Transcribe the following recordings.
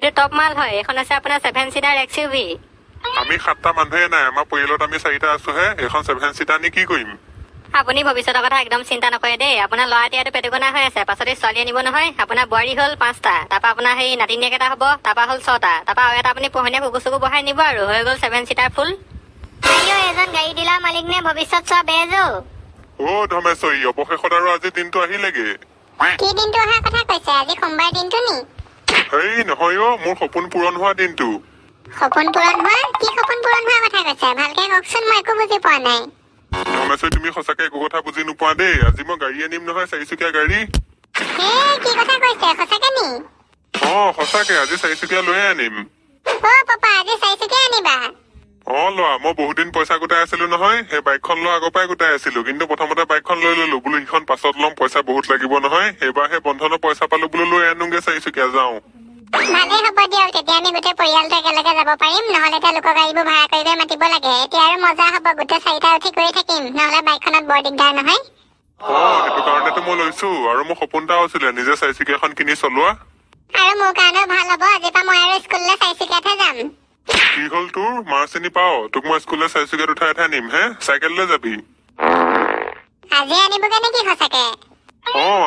এইটো টপ মাল হয়। এখন আছে আপোনাৰ 7 সিটাৰ XUV। আমি 7টা মানুহে নাই, আমাৰ পৰিয়ালত আমি 4টা আছোহে। এখন 7 সিটাৰ নি কি কৰিম? আপুনি ভৱিষ্যতৰ কথা একদম চিন্তা নকৰে দেই। আপোনাৰ ল'ৰা এতিয়াতো পেটুকনা হৈ আছে, পাছতে ছোৱালী আনিব নহয়। আপোনাৰ বোৱাৰী হ'ল 5টা, তাৰপৰা আপোনাৰ সেই নাতিনীয়েক এটা হ'ব, তাৰপৰা হ'ল 6টা, তাৰপৰা আৰু এটা আপুনি পোহনীয়া কুকুৰ চুকুৰ বহাই নিব আৰু হৈ গ'ল 7 সিটাৰ ফুল। এজন গাড়ী ডিলাৰ মালিক নে ভৱিষ্যত চোৱা বেজ ধমেশ্বৰী, অৱশেষত আৰু আজি দিনটো আহিলেগে। কি দিনটো অহাৰ কথা কৈছে? আজি সোমবাৰ দিনটো নি? হেই নহয় মোৰ সপোন পূৰণ হোৱা দিনটো। সপোন পূৰণ হোৱা? কি সপোন পূৰণ হোৱাৰ কথা কৈছে? ভালকে কওকচোন, মই একো বুজি পোৱা নাই। ধমেশ্বৰী, তুমি সঁচাকে একো কথা বুজি নোপোৱা দেই। আজি মই গাড়ী আনিম নহয়, 4চকীয়া গাড়ী। কি কথা কৈছে? সঁচাকে নি? সঁচাকে আজি 4চকীয়া লৈয়ে আনিম। পাপা, আজি 4চকীয়া আনিবা? লোৱা, মই বহুত দিন পইচা গোটাই আছিলো নহয়। সেই বাইকখন লোৱা আগৰ পৰাই গোটাই আছিলো, কিন্তু প্ৰথমতে বাইকখন লৈ ললো, বোলো সিখন পাছত ল'ম, পইচা বহুত লাগিব নহয়। এইবাৰ সেই বন্ধনৰ পইচা পালো, বোলো লৈ আনোগে 4চকীয়া, যাওঁ। ভালেই হ'ব দিয়ক, তেতিয়া আমি গোটেই পৰিয়ালটো একেলগে যাব পাৰিম। নহলে এতিয়া লোকৰ গাড়ীবোৰ ভাড়া কৰি মাতিব লাগে। এতিয়া আৰু মজা হ'ব, গোটেই 4টা উঠি কৰি থাকিম, নহলে বাইকখনত বৰ দিগদাৰ নহয়। সেইটো কাৰণেতো মই লৈছো, আৰু মোৰ সপোন এটাও আছিলে নিজে 4চকীয়াখন কিনি চলোৱা। আৰু মোৰ কাৰণেও ভাল হ'ব, আজিৰ পৰা মই আৰু স্কুললৈ 4চকীয়াতহে যাম। কি হ'ল তোৰ? মাৰ চিনি পাও? তোক মই স্কুললৈ 4চকীয়াত উঠাই নিম হে? চাইকেল লৈ যাবি? আজি আনিবগে নেকি সঁচাকে?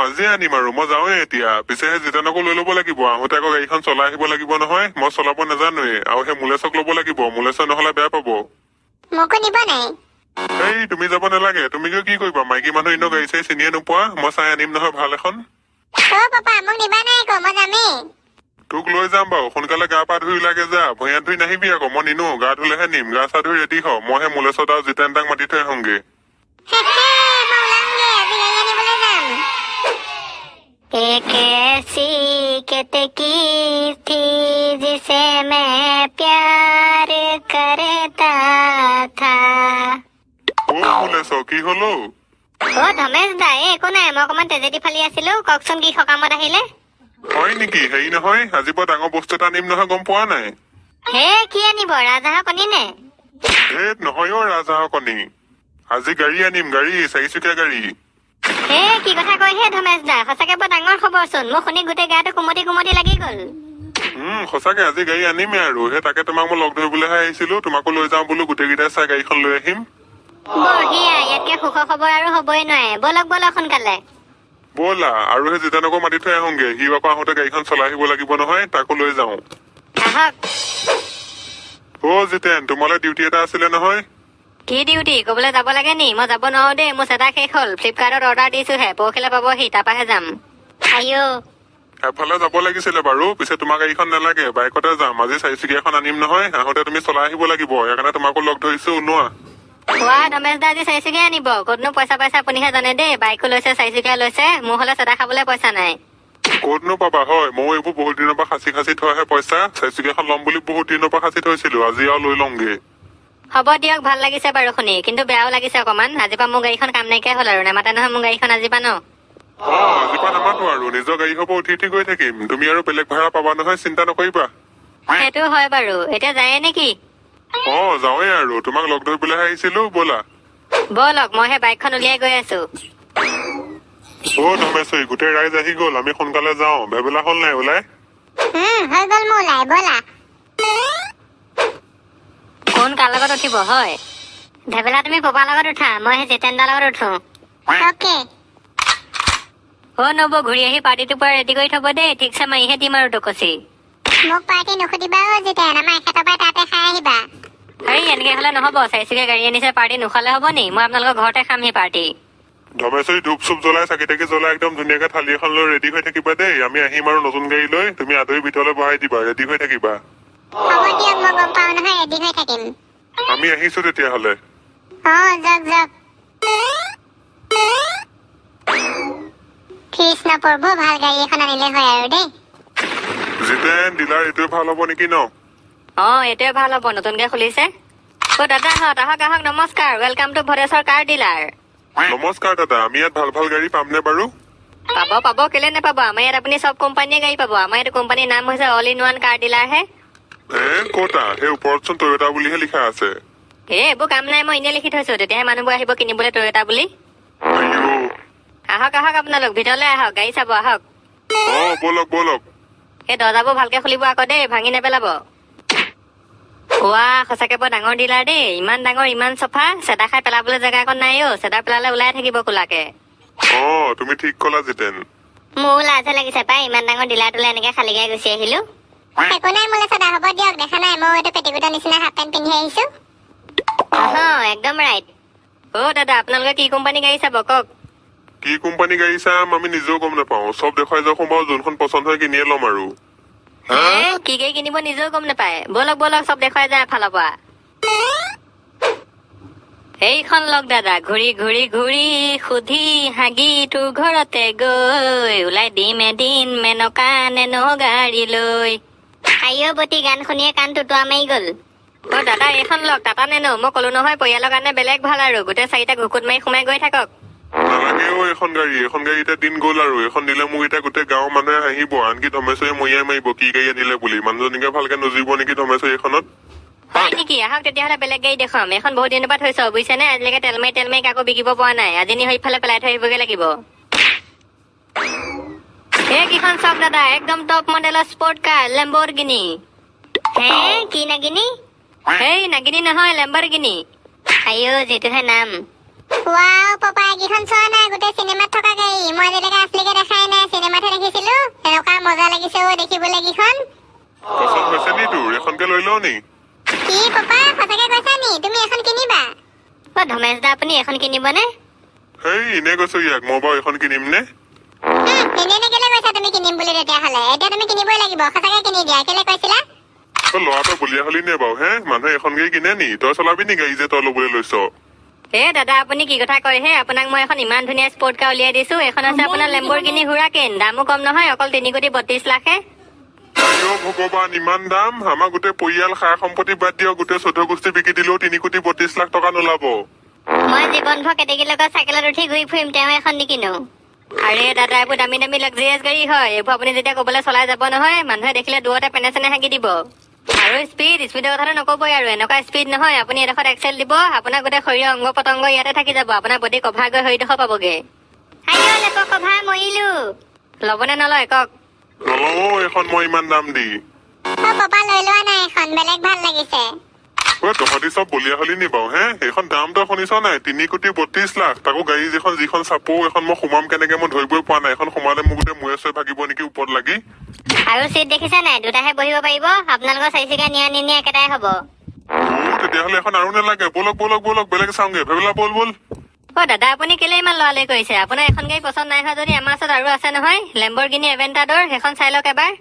আজি আনিম আৰু মই যাওঁৱে এতিয়া। পিছে সেই জিতেনকো লৈ ল'ব লাগিব, আহোঁতে আকৌ গাড়ীখন চলাই আহিব লাগিব নহয়। মই চলাব নাজানোৱে, আৰু সেই মুলেশক ল'ব লাগিব, মুলেশে নহলে বেয়া পাব। মোকো নিব নাই? তুমি যাব নালাগে। তুমি কি কৰিবা? মাইকী মানুহ এনেও গাড়ী চাই চিনিয়ে নোপোৱা। মই চাই আনিম নহয় ভাল এখন। পাপা, মোক নিবা নাই আকৌ, মই যামেই। তোক লৈ যাম বাৰু, সোনকালে গা পা ধুই লাগে যা। ভূঞাত ধুই নাহিবি আকৌ, মই নিনো। গা ধুলেহে নিম। গা চা ধুই ৰেডি হ, মই সেই মুলেশত আৰু জিতেন দাক মাতি থৈ আহোঁগে। एक ऐसी केतकी थी जिसे मैं प्यार करता था। মুলেশ, কি হলো? ধমেশ দা, একো নাই, মই অকমান তেজেদি ফালি আছিলো। কওকচোন, কি সকামত আহিলে? হয় নেকি? হেৰি নহয়, আজি বৰ ডাঙৰ বস্তু এটা আনিম নহয়, গম পোৱা নাই? কি আনিব? ৰাজহাঁহৰ কণী নে? নহয় ৰাজহাঁহৰ কণী। আজি গাড়ী আনিম, গাড়ী, 4চকীয়া গাড়ী। কি কথা কয় হে ধমেশ দা? সঁচাকে বৰ ডাঙৰ খবৰ চোন। মোৰ শুনি গোটেই গাটো কুমতি কুমতি লাগি গল। সঁচাকে আজি গাড়ী আনিমেই আৰু। তাকে তোমাক মই লগ ধৰিবলৈহে আহিছিলো। তোমাকো লৈ যাওঁ বোলো, গোটেইকেইটাই চাই গাড়ীখন লৈ আহিম। বঢ়িয়া, ইয়াতকে সুখৰ খবৰ আৰু হবই নোৱাৰে। বলক বলক সোনকালে। ব'লা, আৰু সেই জিতেনকো মাতি থৈ আহোঁগে। সি আকৌ আহোঁতে গাড়ীখন চলাই আহিব লাগিব নহয়, তাকো লৈ যাওঁ। আহক। জিতেন, তোমালৈ ডিউটি এটা আছিলে নহয়। কি ডিউটি? ক'বলৈ যাব লাগে নি? মই যাব নোৱাৰো দেই, মোৰ চেটা শেষ হ'ল। ফ্লিপকাৰ্টত অৰ্ডাৰ দিছোহে, পৰহিলে পাবহি, তাৰপাহে যাম। এফালে যাব লাগিছিলে বাৰু। পিছে তোমাৰ গাড়ীখন নালাগে, বাইকতে যাম। আজি 4চকীয়াখন আনিম নহয়, আহোঁতে তুমি চলাই আহিব লাগিব। সেইকাৰণে তোমাকো লগ ধৰিছো, ওলোৱা। ধমেশ দা আজি 4চকীয়া আনিব? ক'তনো পইচা পাইছে আপুনিহে জানে দেই। বাইকো লৈছে, 4চকীয়া লৈছে। মোৰ হলে চেটা খাবলৈ পইচা নাই। ক'তনো পাবা হয়? ময়ো এইবোৰ বহুত দিনৰ পৰা সাঁচি থোৱাহে পইচা। 4চকীয়াখন ল'ম বুলি বহুত দিনৰ পৰা সাঁচি থৈছিলো, আজি আৰু লৈ লওঁগে। হ'ব দিয়ক, ভাল লাগিছে বাৰু শুনি, কিন্তু বেয়াও লাগিছে অকমান। আজিৰ পৰা মোৰ গাড়ীখন কাম নাইকিয়া হ'ল আৰু। নেমাতে নহয় মোৰ গাড়ীখন আজিৰ পৰা ন? আজিৰ পৰা নামাতো আৰু, নিজৰ গাড়ী হ'ব, উঠি গৈ থাকিম। তুমি আৰু বেলেগ ভাড়া পাবা নহয়, চিন্তা নকৰিবা। সেইটো হয় বাৰু। এতিয়া যায়ে নেকি? যাওঁৱে আৰু, তোমাক লগ ধৰিবলৈহে আহিছিলো, ব'লা। ব'লক, মই সেই বাইকখন উলিয়াই গৈ আছো। ধমেশ্বৰী, গোটেই ৰাইজ আহি গ'ল, আমি সোনকালে যাওঁ। ভেবেলা হ'ল নাই ওলাই? হৈ গ'ল মোৰ ওলাই, ব'লা। কোন কাৰ লগত উঠিব হয়? ভেবেলা তুমি পাপাৰ লগত উঠা, মই সেই জিতেন দাৰ লগত উঠো। অকে। নব, ঘূৰি আহি পাৰ্টিটো পৰা ৰেডি কৰি থব দেই। ঠিকছে মাৰিহে দিম আৰু টকচি। মোক পাৰ্টি নুসুধিবা জিতেন, আমাৰ এখেতৰ পৰা তাতে খাই আহিবা। এনেকে হলে নহব। 4চকীয়া গাড়ী আনিছে, পাৰ্টি নোখালে হব নি? মই আপোনালোকৰ ঘৰতে খামহি পাৰ্টি। ধমেশ্বৰী, ধূপ চুপ জ্বলাই, চাকি তাকি জ্বলাই একদম ধুনীয়াকে থালি এখন লৈ ৰেডি হৈ থাকিবা দেই। আমি আহিম আৰু নতুন গাড়ী লৈ। তুমি আদৰি ভিতৰলৈ বহাই দিবা, ৰেডি হৈ থাকিবা। হ'ব দিয়ক, মই গম পাওঁ নহয়, ৰেডি হৈ থাকিম। আমি আহিছো তেতিয়াহলে। যাওক। কৃষ্ণ প্ৰভু, ভাল গাড়ী এখন আনিলে হয় আৰু দেই। জিতেন, ডিলাৰ এইটোৱে ভাল হব নেকি ন? এইটোৱে ভাল হব, নতুনকে খুলিছে। দাদা আহক আহক, নমস্কাৰ। Welcome to Bhadeshwar car dealer. নমস্কাৰ দাদা, আমি ইয়াত ভাল ভাল গাড়ী পামনে বাৰু? পাব, কেলে নাপাব? আমাৰ ইয়াত আপুনি চব কোম্পানীয়ে গাড়ী পাব। আমাৰ এইটো কোম্পানীৰ নাম হৈছে all in one car dealer হে। ক'তা? সেই ওপৰতচোন টয়োটা বুলিহে লিখা আছে। এইবোৰ কাম নাই, মই এনেই লিখি থৈছো, তেতিয়াহে মানুহবোৰ আহিব কিনিবলৈ টয়োটা বুলি। আহক আপোনালোক, ভিতৰলৈ আহক, গাড়ী চাব আহক। বলক। সেই দৰ্জাবোৰ ভালকে খুলিব আকৌ দেই, ভাঙি নেপেলাব। ৱা সঁচাকে বৰ ডাঙৰ ডিলাৰ দেই, ইমান ডাঙৰ ইমান চফা, চেদা খাই পেলাবলৈ জেগা অকণ নাই অ', চেদা পেলালে ওলাই থাকিব কোলাকে। তুমি ঠিক কলা জিতেন। মোৰ লাজে লাগিছে পাই, ইমান ডাঙৰ ডিলাৰটোলৈ এনেকে খালী গাই গুচি আহিলো। একো নাই মোলৈ চদা, হ'ব দিয়ক, দেখা নাই মই এইটো পেটিকোটৰ নিচিনা হাফ পেণ্ট পিন্ধি আহিছো। একদম ৰাইট। দাদা আপোনালোকে কি কোম্পানী গাড়ী চাব কওক। কি কোম্পানী গাড়ী চাম আমি নিজেও গম নাপাওঁ, চব দেখুৱাই যাওঁ বাৰু, যোনখন পচন্দ হয় কিনিয়ে ল'ম আৰু। কি গাড়ী কিনিব নিজেও গম নাপায়, বলক বলক চব দেখুৱাই যায় এফালৰ পৰা। এইখন লওক দাদা, ঘূৰি ঘূৰি ঘূৰি সুধি হাগি তোৰ ঘৰতে গৈ ওলাই দিম এদিন মেনকা নেনো গাড়ী লৈ। আইঅ বটি গান শুনিয়ে কাণ টুটুৱা মাৰি গল। দাদা এইখন লওক, টাটা নেনো, মই কলো নহয় পৰিয়ালৰ কাৰণে বেলেগ ভাল আৰু, গোটেই চাৰিটা ঘুকুত মাৰি সোমাই গৈ থাকক। নালাগেও এখন গাড়ী এতিয়া দিন গ'ল আৰু, এখন দিলে মোক এতিয়া গোটেই গাঁৱৰ মানুহে হাঁহিব, আনকি ধমেশ্বৰী মৰিয়াই মাৰিব কি গাড়ী আনিলে বুলি। মানুহজনীকে ভালকে নজৰিব নেকি ধমেশ্বৰী এখনত। হয় নেকি? আহক তেতিয়াহ'লে বেলেগ গাড়ী দেখুৱাম, এখন বহুত দিনৰ পৰা থৈছ বুজিছেনে, আজিলৈকে তেল মাৰি কাকো বিকিব পৰা নাই, আজি নি সেইফালে পেলাই থৈ আহিবগে লাগিব। এইকেইখন চাওক দাদা, একদম টপ মডেলৰ স্পৰ্ট কাৰ লেম্বৰগিনি। হে কি নাগিনি? এই নাগিনি নহয়, লেম্বৰগিনি। আইঅ যিটোহে নাম। ৱাও পাপা, এইকেইখন চোৱা নাই, গোটেই চিনেমাত থকা গাড়ী, মই আজিলৈকে আছলিকে দেখাই নাই, চিনেমাতহে দেখিছিলো। এনেকুৱা মজা লাগিছে অ দেখিবলৈ কেইখন। পচন্দ হৈছে নি তোৰ? এখনকে লৈ লওঁ নি? কি পাপা সঁচাকে কৈছা নি? তুমি এখন কিনিবা? ধমেশ দা আপুনি এখন কিনিবনে? এনে কৈছো ইয়াক, মই বাৰু এখন কিনিম নে? এনে কেলে কৈছা তুমি কিনিম বুলি? তেতিয়াহ'লে এতিয়া তুমি কিনিবই লাগিব, সঁচাকে কিনি দিয়া। কেলে কৈছিলা? তই ল'ৰাটো বলিয়া হলি নে বাৰু? মানুহে এখন গাড়ী কিনে নি? তই চলাবি নি গাড়ী যে তই ল'বলৈ লৈছ? দাদা আপুনি কি কথা কয় হে, আপোনাক মই এখন ইমান ধুনীয়া স্পৰ্ট কাৰ উলিয়াই দিছো, এখন আছে আপোনাৰ লেম্বৰগিনি হুৰাকেন, দামো কম নহয়, অকল 3,32,00,000হে। ভগৱান, ইমান দাম? আমাৰ গোটেই পৰিয়াল সা সম্পত্তি বাদ দিয়ক, গোটেই 14 গোষ্ঠী বিকি দিলেও 3,32,00,000 টকা নোলাব। মই জীৱনভৰ কেতেকীৰ লগত চাইকেলত উঠি ঘূৰি ফুৰিম, তেওঁ এখন নিকিনো। আৰে দাদা এইবোৰ দামী দামী লাক্সাৰিয়াছ গাড়ী হয়, এইবোৰ আপুনি যেতিয়া ক'বলৈ চলাই যাব নহয়, মানুহে দেখিলে দূৰতে পেনে চেনে হাগি দিব। আৰু স্পীডৰ কথাটো নকবই আৰু, এনেকুৱা স্পীড নহয়, আপুনি এডোখৰত এক্সেল দিব, আপোনাৰ গোটেই শৰীৰৰ অংগ পতংগ ইয়াতে থাকি যাব, আপোনাৰ বডি কভাৰ গৈ শৰীৰডোখৰ পাবগে। আইঅ লেপ কভাৰ মৰিলো। ল'বনে নলয় কওক? নলওঁ এখন মই ইমান দাম দি। পাপা লৈ লোৱা নাই, এখন বেলেগ ভাল লাগিছে। তহঁতি চব বলিয়া হলি নি বাৰু? এইখন দাম তই শুনিছ নাই? 3,32,00,000, তাকো গাড়ী যিখন চাপো, এখন মই সোমাম কেনেকে মই ধৰিবই পৰা নাই, এখন সোমালে মোৰ গোটেই মূৰে চুৰে ভাগিব নেকি ওপৰত লাগি। আৰু চিট দেখিছা নাই? দুটাহে বহিব পাৰিব, আপোনালোকৰ চাৰিচকীয়া নিয়া একেটাই হ'ব। তেতিয়াহ'লে এখন আৰু নালাগে, বলক বলক বলক বেলেগ চাওঁগে, ভেবেলা বল বল। দাদা আপুনি কেলে ইমান লৰালৰি কৰিছে? আপোনাৰ এখন গাড়ী পচন্দ নাই হোৱা যদি আমাৰ ওচৰত আৰু আছে নহয়, লেম্বৰগিনি এভেণ্টাডৰ, সেইখন চাই লওক এবাৰ।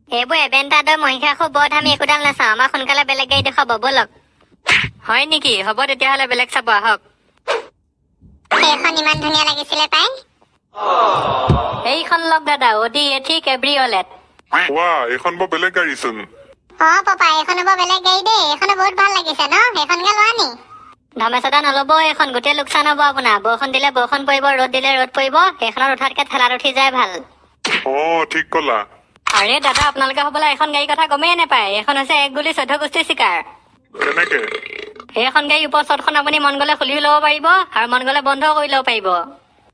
এইবোৰ এভেণ্টাডৰ মহিষাসুৰ বৰ দামী, একোডাল নাচাওঁ, আমাক সোনকালে বেলেগ গাড়ী দেখুৱাব, বলক। হয় নেকি? হ'ব তেতিয়াহ'লে বেলেগ চাব, আহক। সেইখন ইমান ধুনীয়া লাগিছিলে পাই। এইখন লওক দাদা, অডি এথি কেব্ৰিঅলেট। এইখন বৰ বেলেগ গাড়ীচোন। পাপা এইখনো বৰ বেলেগ গাড়ী দেই, এইখনো বহুত ভাল লাগিছে ন, সেইখনকে লোৱা নি? ধমেশদা নল'ব, এইখন গোটেই লোকচান হ'ব আপোনাৰ, বৰষুণ দিলে বৰষুণ পৰিব, ৰ'দ দিলে ৰ'দ পৰিব, সেইখনত উঠাতকে ঠেলাত উঠি যায় ভাল। ঠিক কলা। আৰে দাদা আপোনালোকে হ'বলা এখন গাড়ীৰ কথা গমেই নাপায়, এইখন হৈছে 1 গুলি 14 গোষ্ঠী চিকাৰ। কেনেকে? সেইখন গাড়ীৰ ওপৰ চটখন আপুনি মন গ'লে খুলিও ল'ব পাৰিব, আৰু মন গ'লে বন্ধও কৰি ল'ব পাৰিব।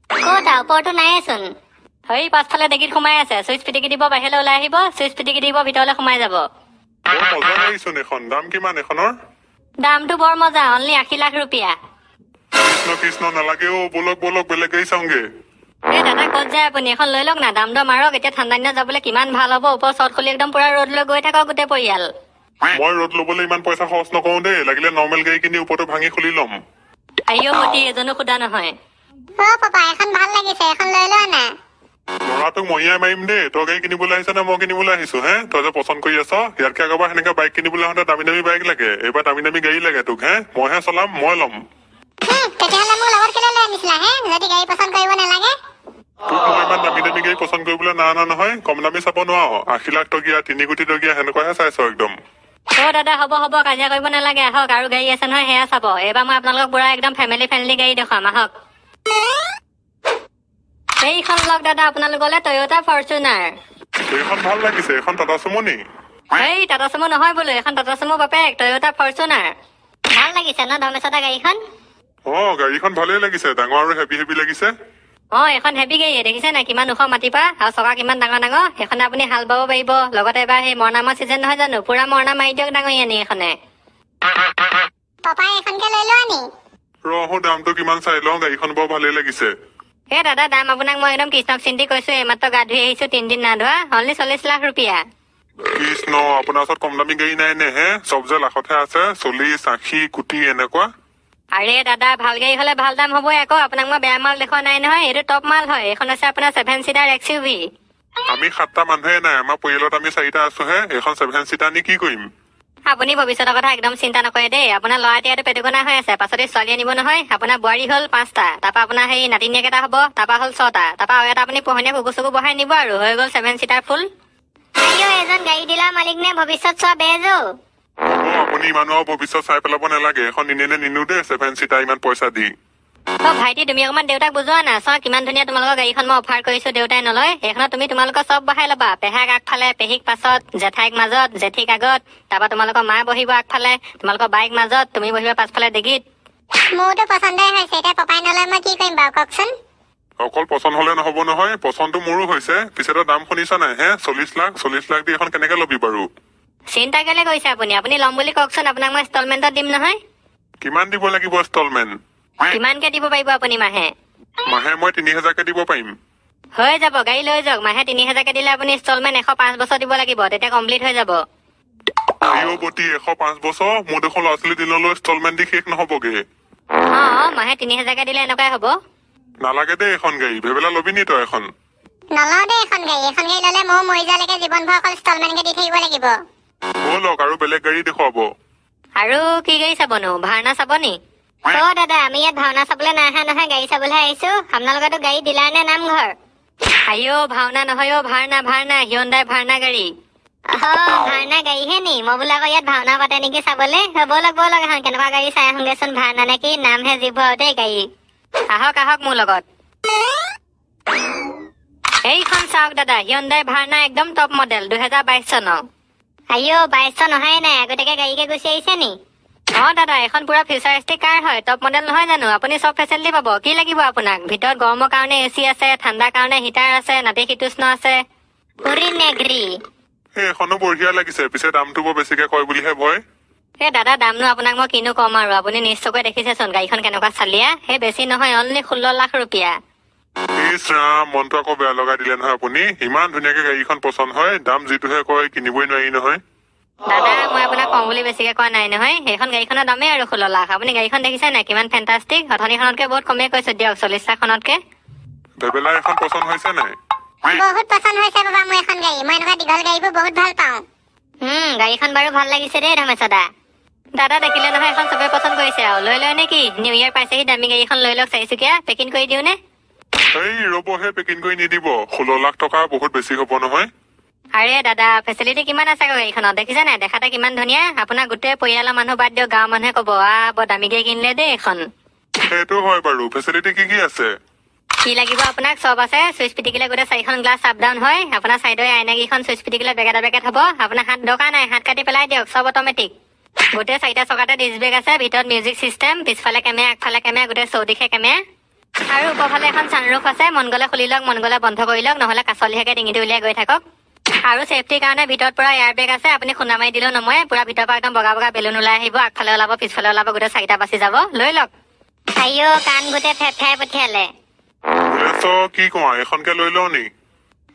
ক'ত ওপৰতো নাইচোন। পাছফালে ডেগিত সোমাই আছে, চুইচ পিটিকি দিব বাহিৰলৈ ওলাই আহিব, চুইচ পিটিকি দিব ভিতৰলৈ সোমাই যাব। মজা লাগিছোন এখন। দাম কিমান এখনৰ? দামটো বৰ মজা, অনলি 80 লাখ रुपया। কৃষ্ণ নালাগে বলক বলক বেলেগ গাড়ী চাওঁগে। দাদা ক'ত যায় আপুনি? এখন লৈ লওক না, দাম দৰ মাৰক, এতিয়া ঠাণ্ডা দিনত যাবলৈ কিমান ভাল হ'ব, ওপৰ চট খুলি একদম পুৰা ৰ'দ লৈ গৈ থাকক গোটেই পৰিয়াল। মই ৰ'দ ল'বলৈ ইমান পইচা খৰচ নকৰো দেই, লাগিলে নৰ্মেল গাড়ী কিনি ওপৰতো ভাঙি খুলি ল'ম। মতি এজনো সোধা নহয়। পাপা এখন ভাল লাগিছে, এখন লৈ লোৱা না। ল'ৰাটোক মহিয়াই মাৰিম দেই, তই গাড়ী কিনিবলৈ আহিছ নে মই কিনিবলৈ আহিছো? তই যে পচন্দ কৰি আছ, ইয়াতকে আগৰবাৰ সেনেকে বাইক কিনিবলৈ আহোঁতে দামী দামী বাইক লাগে, এইবাৰ দামী দামী গাড়ী লাগে তোক। মইহে চলাম, মই ল'ম। তেতিয়াহ'লে মোক লগত কেলে লৈ আনিছিলা যদি গাড়ী পচন্দ কৰিব নালাগে? তোক মই ইমান দামী দামী গাড়ী পচন্দ কৰিবলৈ না নহয়, কম দামী চাব নোৱাৰ, 80 লাখ টকীয়া 3 কোটি টকীয়া সেনেকুৱাহে চাইছ একদম। দাদা হ'ব কাজিয়া কৰিব নালাগে, আহক, আৰু গাড়ী আছে নহয় সেয়া চাব। এইবাৰ মই আপোনালোকক পুৰা একদম ফেমিলি ফ্ৰেণ্ডলি গাড়ী দেখুৱাম, আহক। এইখন লওক দাদা আপোনালোকলৈ, টয়োটা ফৰ্চুনাৰ। এইখন ভাল লাগিছে, এইখন টাটা চুমু নি? টাটা চুমু নহয় বোলো, এখন টাটা চুমু বাপেক, টয়োটা ফৰ্চুনাৰ। ভাল লাগিছে ন ধমেশদা গাড়ীখন? গাড়ীখন ভালেই লাগিছে, ডাঙৰ আৰু হেভি লাগিছে। এখন হেভি গাড়ী দেখিছে নাই কিমান ওখ মাটিপা আৰু চকা কিমান ডাঙৰ ডাঙৰ সেইখনে আপুনি হাল বাব পাৰিব লগতে এবাৰ সেই মৰণামৰ চিজন নহয় জানো পুৰা মৰণা মাৰি দিয়ক ডাঙৰী আনি এখনে পাপাই এখনকে লৈ লোৱা নি ৰহো দামটো কিমান চাই লওঁ গাড়ীখন বৰ ভালেই লাগিছে এই দাদা দাম আপোনাক মই একদম কৃষ্ণক চিন্তি কৈছো এইমাত্ৰ গা ধুই আহিছো 3 দিন না ধোৱা অনলি 40 লাখ रुपया কৃষ্ণ আপোনাৰ ওচৰত কম দামী গাড়ী নাই নে হে চব যে লাখতহে আছে 40 80 কোটি এনেকুৱা আৰে দাদা ভাল গাড়ী হলে ভাল দাম হ'বই আকৌ আপোনাক মই বেয়া মাল দেখুৱা নাই নহয় এইটো টপ মাল হয় এইখন আছে আপোনাৰ 7 সিটাৰ XUV আমি 7টা মানুহে নাই আমাৰ পৰিয়ালত আমি 4টা আছোহে এইখন 7 সিটাৰ নি কি কৰিম আপুনি ভৱিষ্যতৰ কথা একদম চিন্তা নকৰে দেই আপোনাৰ ল'ৰা এতিয়াতো পেটুকনা হৈ আছে পাছতে ছোৱালী আনিব নহয় আপোনাৰ বোৱাৰী হ'ল 5টা তাৰপা আপোনাৰ সেই নাতিনীয়েক এটা হ'ব তাৰপা হ'ল 6টা তাৰপা আৰু এটা আপুনি পোহনীয়া কুকুৰ চুকুৰ বহাই নিব আৰু হৈ গ'ল 7 সিটাৰ ফুল আইও এজন গাড়ী ডিলাৰ মালিক নে ভৱিষ্যত চোৱা বেজো আপুনি মানুহৰ ভৱিষ্যত চাই পেলাব নালাগে এখন নিনে নিনো দেই 7 সিটাৰ ইমান পইচা দি ভাইটি তুমি অকমান দেউতাক বুজোৱা না চোৱা কিমান ধুনীয়া তোমালোকৰ গাড়ীখন মই অফাৰ কৰিছো দেউতাই নলয় সেইখনত তুমি তোমালোকৰ চব বহাই ল'বা পেহাক আগফালে পেহীক পাছত জেঠাইক মাজত জেঠিক আগত তাৰপা তোমালোকৰ মা বহিব আগফালে তোমালোকৰ বাইক মাজত তুমি বহিবা পাছফালে ডিগিত মোৰতো পচন্দই হৈছে এতিয়া পাপাই নলয় মই কি কৰিম বাৰু কওকচোন অকল পচন্দ হলে নহব নহয় পচন্দটো মোৰো হৈছে পিছতো দাম শুনিছা নাই হে 40 লাখ দি এখন কেনেকে লবি বাৰু চিন্তা কেলে কৰিছে আপুনি আপুনি ল'ম বুলি কওকচোন আপোনাক মই ইনষ্টলমেণ্টত দিম নহয় কিমান দিব লাগিব ইনষ্টলমেণ্ট কিমানকে দিব পাৰিব আপুনি মাহে মাহে মই 3000কে দিব পাৰিম হৈ যাব গাড়ী লৈ যাওক মাহে 3000কে দিলে আপুনি ইনষ্টলমেণ্ট 105 বছৰ দিব লাগিব তেতিয়া কমপ্লিট হৈ যাব বটি 105 বছৰ মোৰ দেখোন ল'ৰা ছোৱালী দিনলৈ ইনষ্টলমেণ্ট দি শেষ নহবগে মাহে 3000কে দিলে এনেকুৱাই হ'ব নালাগে দেই এখন গাড়ী ভেবেলা লবি নি তই এখন নলওঁ দেই এখন গাড়ী ল'লে মই মৰি যোৱালৈকে জীৱনভৰ অকল ইনষ্টলমেণ্টকে দি থাকিব লাগিব ব'লক আৰু বেলেগ গাড়ী দেখুৱাব আৰু কি গাড়ী চাবনো ভাওনা চাব নি দাদা আমি ইয়াত ভাওনা চাবলৈ নাহা নহয় গাড়ী চাবলৈ আহিছো আপোনালোকেতো গাড়ী ডিলাৰ নে নামঘৰ আইও ভাওনা নহয় ভাওনা হিয়ন্দাই ভাওনা গাড়ী ভাওনা গাড়ীহে নি মই বোলে আকৌ ইয়াত ভাওনা পাতে নেকি চাবলে ব'লক এখন কেনেকুৱা গাড়ী চাই আহোগেচোন ভাওনা নে কি নামহে জীৱ দেই গাড়ী আহক মোৰ লগত এইখন চাওক দাদা হিয়ন্দাই ভাওনা একদম টপ মডেল 2022 চনৰ আইও 22 নহাই নাই আগতীয়াকে গাড়ীকে গুচি আহিছে নি দাদা এখন পুৰা ফিউচাৰিষ্টিক কাৰ হয় টপ মডেল নহয় জানো আপুনি চব ফেচিলিটি পাব কি লাগিব আপোনাক ভিতৰত গৰমৰ কাৰণে এচি আছে ঠাণ্ডাৰ কাৰণে হিটাৰ আছে নাতিশীতোষ্ণ আছে এখনো বঢ়িয়া লাগিছে পিছে দামটো বৰ বেছিকে কয় বুলিহে ভয় দাদা দামনো আপোনাক মই কিনো কম আৰু আপুনি নিশ্চয়কৈ দেখিছেচোন গাড়ীখন কেনেকুৱা চালিয়া সেই বেছি নহয় অনলি 16 লাখ रुपया ইছ ৰাম মনটো আকৌ বেয়া লগাই দিলে নহয় আপুনি ইমান ধুনীয়াকে গাড়ীখন পচন্দ হয় দাম যিটোহে কয় কিনিবই নোৱাৰি নহয় দাদা মই আপোনাক কম বুলি বেছিকে কোৱা নাই নহয় সেইখন গাড়ীখনৰ দামেই আৰু 16 লাখ আপুনি গাড়ীখন দেখিছে নাই কিমান ফেণ্টাষ্টিক অথনিখনতকে বহুত কমেই কৈছো দিয়ক 40 লাখখনতকে ভেবেলা এখন পচন্দ হৈছে নাই বহুত পচন্দ হৈছে বাবা মোৰ এখন গাড়ী মই এনেকুৱা দীঘল গাড়ীবোৰ বহুত ভাল পাওঁ গাড়ীখন বাৰু ভাল লাগিছে দেই ধমেশদা দাদা দেখিলে নহয় এখন চবে পচন্দ কৰিছে আৰু লৈ লয় নেকি নিউ ইয়েৰ পাইছেহি দামী গাড়ীখন লৈ লওক 4 চকীয়া পেকিং কৰি দিওঁ নে এই ৰবহে পেকিং কৰি নিদিব 16 লাখ টকা বহুত বেছি হ'ব নহয় আৰে দাদা ফেচিলিটি কিমান আছে গাড়ীখনত দেখিছে নাই দেখাতে কিমান ধুনীয়া আপোনাৰ গোটেই পৰিয়ালৰ মানুহ বাদ দিয়ক গাঁৱৰ মানুহে ক'ব বৰ দামী গাড়ী কিনিলে দেই এখন সেইটো হয় বাৰু ফেচিলিটি কি আছে কি লাগিব আপোনাক চব আছে চুইচ পিটিকিলে গোটেই 4খন গ্লাছ আপ ডাউন হয় আপোনাৰ চাইডৰ আইনাকেইখন চুইচ পিটিকিলে বেকেট হ'ব আপোনাৰ হাত দৰকাৰ নাই হাত কাটি পেলাই দিয়ক চব অট'মেটিক গোটেই 4টা চকাতে ডিস্ক ব্ৰেক আছে ভিতৰত মিউজিক চিষ্টেম পিছফালে কেমেৰা আগফালে কেমেৰা গোটেই চৌদিশে কেমেৰা আৰু ওপৰফালে এখন ছানৰুফ আছে মন গ'লে খুলি লওক মন গ'লে বন্ধ কৰি লওক নহ'লে কাছলিহাকে ডিঙিটো উলিয়াই গৈ থাকক আৰু চেফটিৰ কাৰণে ভিতৰত পুৰা এয়াৰ বেগ আছে আপুনি খুন্দা মাৰি দিলেও নমৰে পুৰা ভিতৰৰ পৰা একদম বগা বগা বেলুন ওলাই আহিব আগফালে ওলাব পিছফালে ওলাব গোটেই 4টা বাচি যাব লৈ লওক আইও কাণ গোটেই ফেফাই পঠিয়ালে কি কোৱা এখনকে লৈ লওঁ নি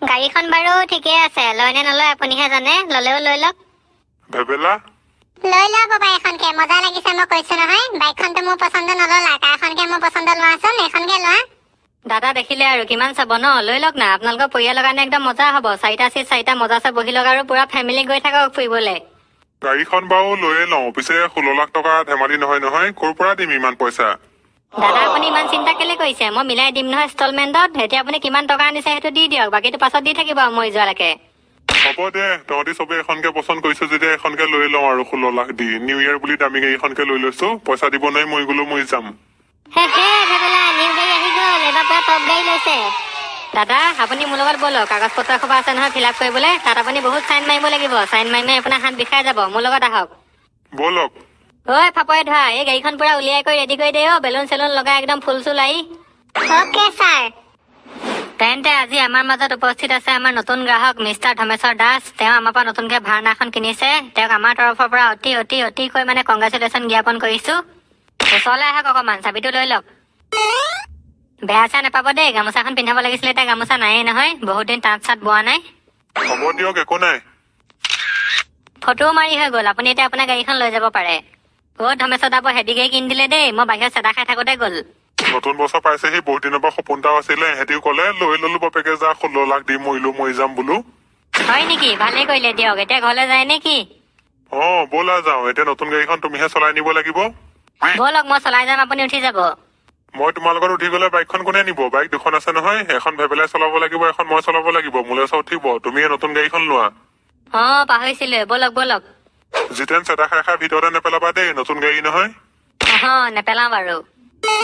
গাড়ীখন বাৰু ঠিকেই আছে লয় নে নলয় আপুনিহে জানে ল'লেও লৈ লওক ভেবেলা লৈ লোৱা বাবা এখনকে মজা লাগিছে মই কৈছো নহয় বাইকখনতো মোৰ পচন্দ নল'লা কাৰখনকে মোৰ পচন্দ লোৱাচোন এখনকে লোৱা দাদা দেখিলে আৰু কিমান চাব ন লৈ লওক না আপোনালোকৰ পৰিয়ালৰ কাৰণে একদম মজা হ'ব 4টা চিট 4টা মজাছে বহি লওক আৰু পুৰা ফেমিলি গৈ থাকক ফুৰিবলৈ গাড়ীখন বাৰু লৈয়ে লওঁ পিছে 16 লাখ টকা ধেমালি নহয় ক'ৰ পৰা দিম ইমান পইচা দাদা আপুনি ইমান চিন্তা কেলে কৰিছে মই মিলাই দিম নহয় ইনষ্টলমেণ্টত এতিয়া আপুনি কিমান টকা আনিছে সেইটো দি দিয়ক বাকীটো পাছত দি থাকিব মই যোৱালৈকে হ'ব দে তহঁতি চবে এখনকে পচন্দ কৰিছো যেতিয়া এখনকে লৈ লওঁ আৰু 16 লাখ দি নিউ ইয়েৰ বুলি দামী গাড়ীখনকে লৈ লৈছো পইচা দিব নোৱাৰি মই গ'লো মই যাম দাদা আপুনি মোৰ লগত ব'লক কাগজ পত্ৰ এসোপা আছে নহয় ফিল আপ কৰিবলৈ তাত আপুনি বহুত চাইন মাৰিব লাগিব চাইন মাৰি আপোনাৰ হাত বিষাই যাব মোৰ লগত আহক ব'লক ঐ ফাপৰে ধৰা এই গাড়ীখন পুৰা উলিয়াই কৰি ৰেডি কৰি দে বেলুন চেলুন লগাই একদম ফুল চুল আহি অ'কে ছাৰ তেন্তে আজি আমাৰ মাজত উপস্থিত আছে আমাৰ নতুন গ্ৰাহক মিষ্টাৰ ধমেশ্বৰ দাস। তেওঁ আমাৰ পৰা নতুনকে ভাৰ্ণা এখন কিনিছে। তেওঁক আমাৰ তৰফৰ পৰা অতি অতি অতিকৈ মানে কংগ্ৰেচুলেশ্যন জ্ঞাপন কৰিছো। ওচৰলৈ আহক অকণমান, চাবিটো লৈ লওক। বেয়া চেয়া নাপাব দেই, গামোচাখন পিন্ধাব লাগিছিলে, এতিয়া গামোচা নায়েই নহয়, বহুত দিন তাঁত চাত বোৱা নাই। হ'ব দিয়ক, একো নাই। ফটোও মাৰি হৈ গ'ল, আপুনি এতিয়া আপোনাৰ গাড়ীখন লৈ যাব পাৰে। ধমেশ্বৰ দা বৰ হেভি গাড়ী কিনি দিলে দেই, মই বাহিৰত চেদা খাই থাকোতে গ'ল। নতুন বছৰ পাইছেহি, বহুত দিনৰ পৰা সপোন এটাও আছিলে। এহেঁতিও ক'লে লৈ ললো বাপেকে যা 16 লাখ দি মৰি যাম বোলো। হয় নেকি? ভালেই কৰিলে দিয়ক। এতিয়া ঘৰলৈ যায় নে কি? ব'লা যাওঁ। এতিয়া নতুন গাড়ীখন তুমিহে চলাই নিব লাগিব। ব'লক, মই চলাই যাম, আপুনি উঠি যাব। মই তোমাৰ লগত উঠি গলে বাইকখন কোনে নিব? বাইক দুখন আছে নহয়, এখন ভেবেলাই চলাব লাগিব, এখন মই চলাব লাগিব। মোলৈ ওচৰত উঠিব, তুমিয়ে নতুন গাড়ীখন লোৱা। পাহৰিছিলো, ব'লক ব'লক। জিতেন চেদা খাই খাই ভিতৰতে নেপেলাবা দেই, নতুন গাড়ী নহয়। নেপেলাও বাৰু।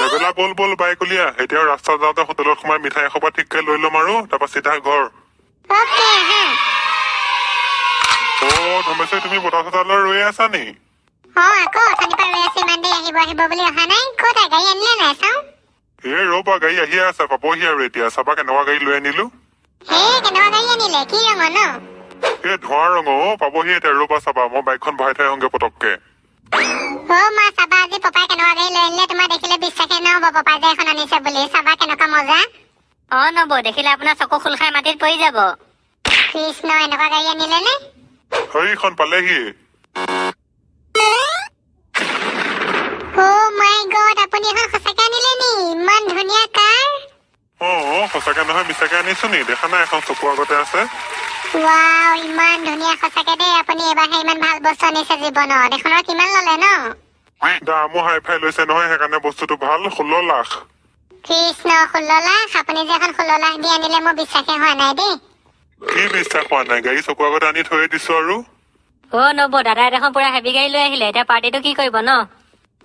নেপেলা, বল বাইক উলিয়া। এতিয়াও ৰাস্তাত যাওঁতে হোটেলত সোমাই মিঠাই এসোপা ঠিককে লৈ ল'ম আৰু তাৰপা চিধা ঘৰ। ধমেশ্বৰ, তুমি বতাহ চতালৈ ৰৈ আছা নি? আকৌ অথনিৰ পৰা ৰৈ আছো, ইমান দেৰি আহিব বুলি অহা নাই। ক'ত গাড়ী আনিলে নাই চাওঁ। ৰবা, গাড়ী আহিয়ে আছে, পাবহি আৰু এতিয়া। চাবা কেনেকুৱা গাড়ী লৈ আনিলো। কেনেকুৱা গাড়ী আনিলে? কি ৰঙৰ ন? ধোঁৱা ৰঙৰ। পাবহি এতিয়া, ৰবা চাবা। মই বাইকখন ভৰাই থৈ আহোঁগে পটককে। মা চাবা, আজি পপাই কেনেকুৱা গাড়ী লৈ আনিলে। তোমাৰ দেখিলে বিশ্বাসেই নহব পপাই যে এখন আনিছে বুলি। চাবা কেনেকুৱা মজা। নব, দেখিলে আপোনাৰ চকু খোল খাই মাটিত পৰি যাব। কৃষ্ণ, এনেকুৱা গাড়ী আনিলে নে? এইখন পালেহি। মাই গড, আপুনি এখন সঁচাকে আনিলে নি? ইমান ধুনীয়া কাৰ। সঁচাকে নহয় মিছাকে আনিছো নি? দেখা নাই, এখন চকু আগতে আছে। ৱাও, ইমান ধুনীয়া সঁচাকে দেই। আপুনি এবাৰহে ইমান ভাল বস্তু আনিছে জীৱনত। এখনৰ কিমান ললে ন? দামো হাই ফাই লৈছে নহয়, সেইকাৰণে বস্তুটো ভাল। 16 লাখ। কৃষ্ণ, 16 লাখ? আপুনি যে এখন 16 লাখ দি আনিলে মোৰ বিশ্বাসে হোৱা নাই দেই। কি বিশ্বাস হোৱা নাই? গাড়ী চকু আগতে আনি থৈয়ে দিছো আৰু। নব, দাদাই দেখোন পুৰা হেভি গাড়ী লৈ আহিলে। এতিয়া পাৰ্টিটো কি কৰিব ন?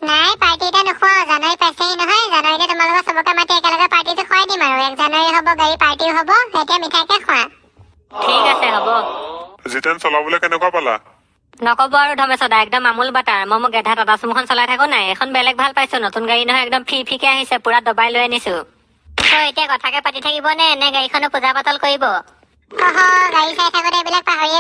নাই, পাৰ্টি এটা নোখোৱাও। জানুৱাৰী পাইছেহি নহয়। জানুৱাৰীতে তোমালোকৰ চবকে মাতি একেলগে পাৰ্টিটো খুৱাই দিম আৰু। 1 জানুৱাৰী হ'ব, গাড়ী পাৰ্টিও হ'ব। এতিয়া মিঠাইকে খোৱা। ঠিক আছে, হ'ব। জিতেন চলাবলৈ কেনেকুৱা পালা? নকব আৰু ধমেশ্বৰ দা, একদম আমুল বাটাৰ। মই মোক গেধা টাটা চুমুখন চলাই থাকো নাই, এখন বেলেগ ভাল পাইছো। নতুন গাড়ী নহয়, একদম ফিকে আহিছে, পুৰা দবাই লৈ আনিছো। এতিয়া কথাকে পাতি থাকিব নে গাড়ীখনো পূজা পাতল কৰিব? গাড়ী চাই থাকোতে এইবিলাক পাহৰিয়ে